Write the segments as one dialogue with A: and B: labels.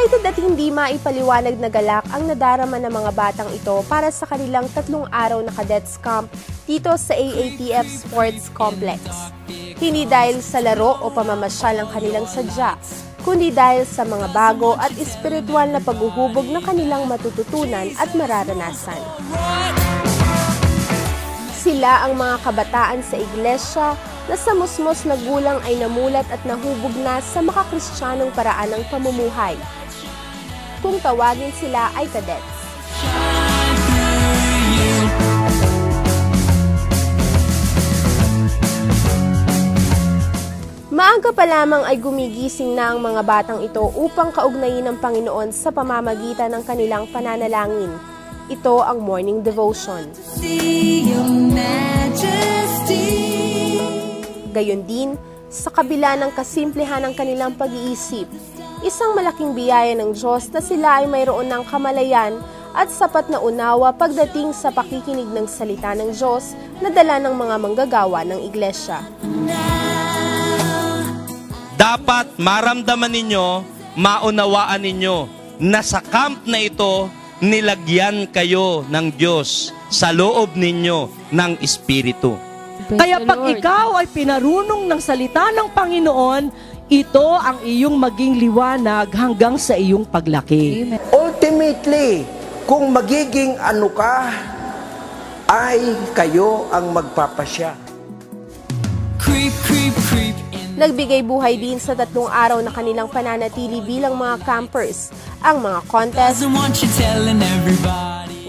A: Limited at hindi maipaliwanag na galak ang nadarama ng mga batang ito para sa kanilang 3 araw na cadets camp dito sa AATF Sports Complex. Hindi dahil sa laro o pamamasyal ang kanilang sadya, kundi dahil sa mga bago at espiritual na paghuhubog na kanilang matututunan at mararanasan. Sila ang mga kabataan sa iglesia na sa musmos na gulang ay namulat at nahubog na sa makakristyanong paraan ng pamumuhay. Kung tawagin sila ay cadets. Maaga pa lamang ay gumigising na ang mga batang ito upang kaugnayin ng Panginoon sa pamamagitan ng kanilang pananalangin. Ito ang morning devotion. Gayon din, sa kabila ng kasimplihan ng kanilang pag-iisip, isang malaking biyaya ng Diyos na sila ay mayroon ng kamalayan at sapat na unawa pagdating sa pakikinig ng salita ng Diyos na dala ng mga manggagawa ng iglesia.
B: Dapat maramdaman ninyo, maunawaan ninyo na sa camp na ito, nilagyan kayo ng Diyos sa loob ninyo ng Espiritu.
C: Kaya pag ikaw ay pinarunong ng salita ng Panginoon, ito ang iyong maging liwanag hanggang sa iyong paglaki.
D: Ultimately, kung magiging ano ka, ay kayo ang magpapasya.
E: Creep, creep, creep.
A: Nagbigay buhay din sa 3 araw na kanilang pananatili bilang mga campers, ang mga contest,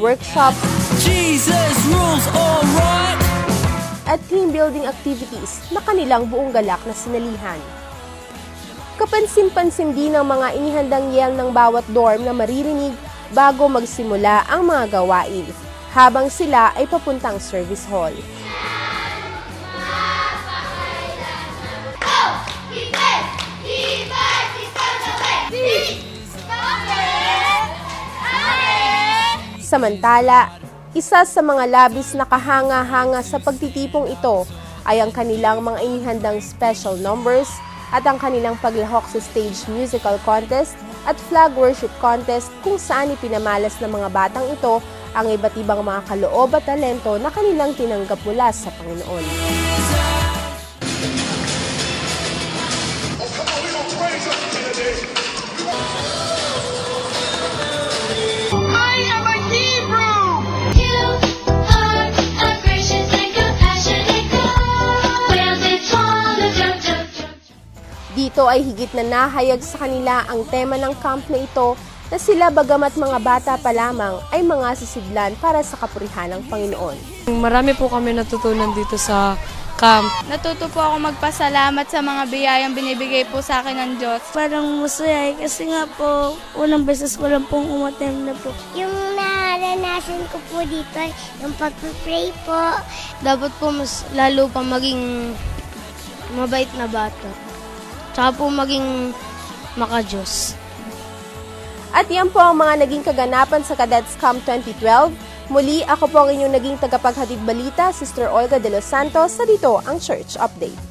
A: workshop,
E: Jesus rules, all right.
A: at team building activities na kanilang buong galak na sinalihan. Kapansin-pansin din ang mga inihandang yel ng bawat dorm na maririnig bago magsimula ang mga gawain, habang sila ay papuntang service hall. Samantala, isa sa mga labis na kahanga-hanga sa pagtitipong ito ay ang kanilang mga inihandang special numbers at ang kanilang paglahok sa stage musical contest at flag worship contest kung saan ipinamalas ng mga batang ito ang iba't ibang mga kaloob at talento na kanilang tinanggap mula sa Panginoon. Dito ay higit na nahayag sa kanila ang tema ng camp na ito na sila bagamat mga bata pa lamang ay mga sisidlan para sa kapurihan ng Panginoon.
F: Marami po kami natutunan dito sa camp.
G: Natuto po ako magpasalamat sa mga biyayang binibigay po sa akin ng Diyos.
H: Parang masaya kasi nga po, unang beses ko lang pong umattend na po. Yung naranasan ko po dito, yung pag-pray po.
F: Dapat po mas lalo pa maging mabait na bata. Tsaka po maging maka-Diyos.
A: At yan po ang mga naging kaganapan sa Cadets Camp 2012. Muli, ako po ang inyong naging tagapaghatid balita, Sister Olga de los Santos, sa dito ang Church Update.